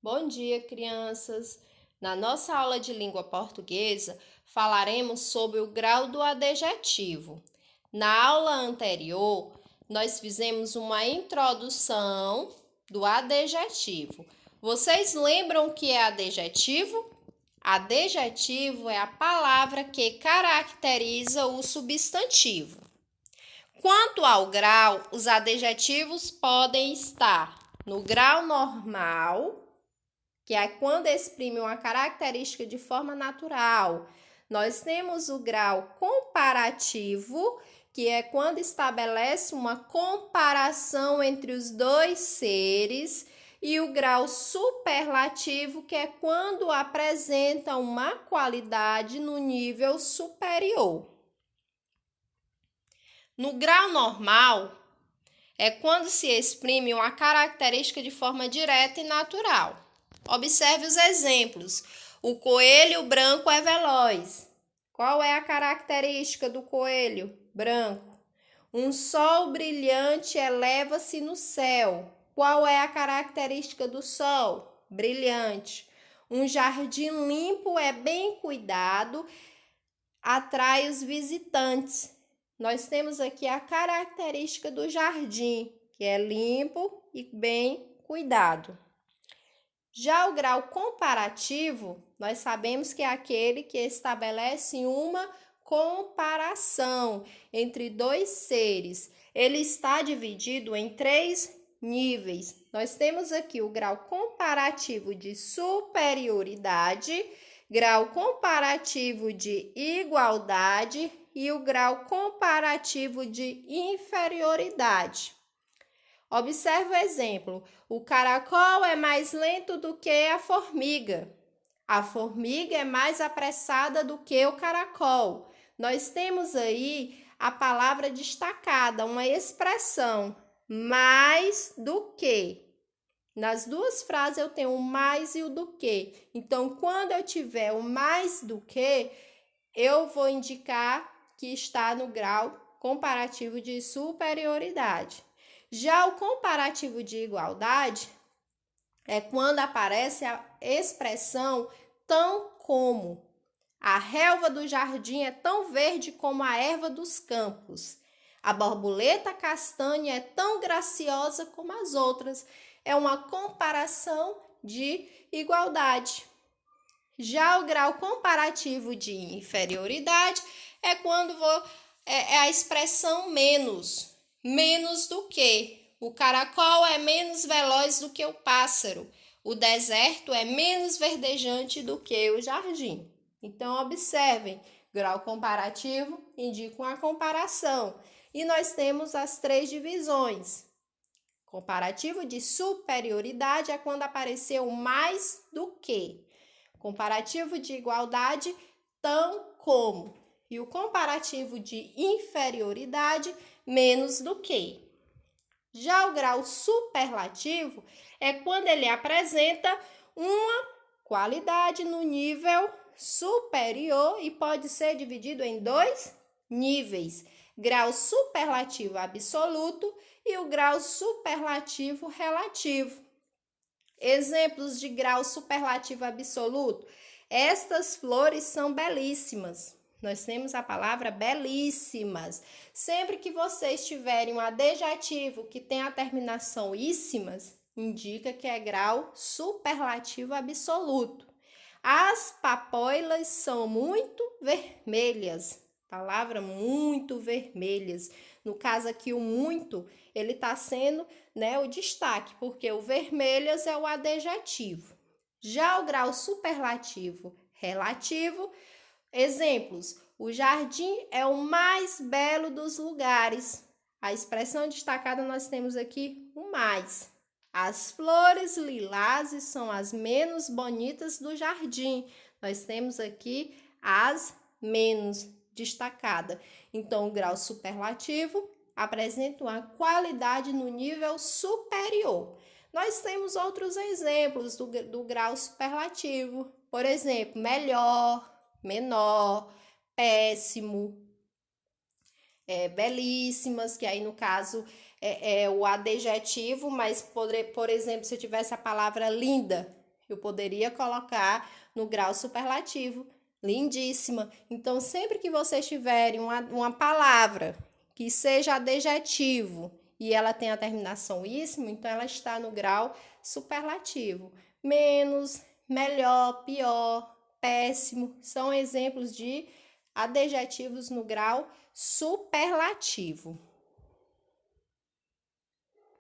Bom dia, crianças! Na nossa aula de língua portuguesa, falaremos sobre o grau do adjetivo. Na aula anterior, nós fizemos uma introdução do adjetivo. Vocês lembram o que é adjetivo? Adjetivo é a palavra que caracteriza o substantivo. Quanto ao grau, os adjetivos podem estar no grau normal, que é quando exprime uma característica de forma natural. Nós temos o grau comparativo, que é quando estabelece uma comparação entre os dois seres, e o grau superlativo, que é quando apresenta uma qualidade no nível superior. No grau normal, é quando se exprime uma característica de forma direta e natural. Observe os exemplos. O coelho branco é veloz. Qual é a característica do coelho branco? Um sol brilhante eleva-se no céu. Qual é a característica do sol? Brilhante. Um jardim limpo é bem cuidado, atrai os visitantes. Nós temos aqui a característica do jardim, que é limpo e bem cuidado. Já o grau comparativo, nós sabemos que é aquele que estabelece uma comparação entre dois seres. Ele está dividido em 3 níveis. Nós temos aqui o grau comparativo de superioridade, grau comparativo de igualdade e o grau comparativo de inferioridade. Observe o exemplo. O caracol é mais lento do que a formiga. A formiga é mais apressada do que o caracol. Nós temos aí a palavra destacada, uma expressão, mais do que. Nas duas frases eu tenho o mais e o do que. Então, quando eu tiver o mais do que, eu vou indicar que está no grau comparativo de superioridade. Já o comparativo de igualdade é quando aparece a expressão tão como. A relva do jardim é tão verde como a erva dos campos. A borboleta castanha é tão graciosa como as outras. É uma comparação de igualdade. Já o grau comparativo de inferioridade é quando é a expressão menos. Menos do que? O caracol é menos veloz do que o pássaro. O deserto é menos verdejante do que o jardim. Então, observem, grau comparativo indica uma comparação. E nós temos as 3 divisões. Comparativo de superioridade é quando apareceu mais do que. Comparativo de igualdade, tão como. E o comparativo de inferioridade, menos do que. Já o grau superlativo é quando ele apresenta uma qualidade no nível superior e pode ser dividido em 2 níveis: grau superlativo absoluto e o grau superlativo relativo. Exemplos de grau superlativo absoluto: estas flores são belíssimas. Nós temos a palavra belíssimas. Sempre que vocês tiverem um adjetivo que tem a terminação íssimas, indica que é grau superlativo absoluto. As papoilas são muito vermelhas. Palavra muito vermelhas. No caso aqui, o muito, ele está sendo, o destaque, porque o vermelhas é o adjetivo. Já o grau superlativo relativo, exemplos: o jardim é o mais belo dos lugares. A expressão destacada nós temos aqui o mais. As flores lilazes são as menos bonitas do jardim. Nós temos aqui as menos destacada. Então, o grau superlativo apresenta uma qualidade no nível superior. Nós temos outros exemplos do grau superlativo. Por exemplo, melhor, menor, péssimo, belíssimas, que aí no caso é o adjetivo, mas por exemplo, se eu tivesse a palavra linda, Eu poderia colocar no grau superlativo. Lindíssima. Então, sempre que vocês tiverem uma palavra que seja adjetivo e ela tem a terminação íssimo, então ela está no grau superlativo. Menos, melhor, pior, péssimo, são exemplos de adjetivos no grau superlativo.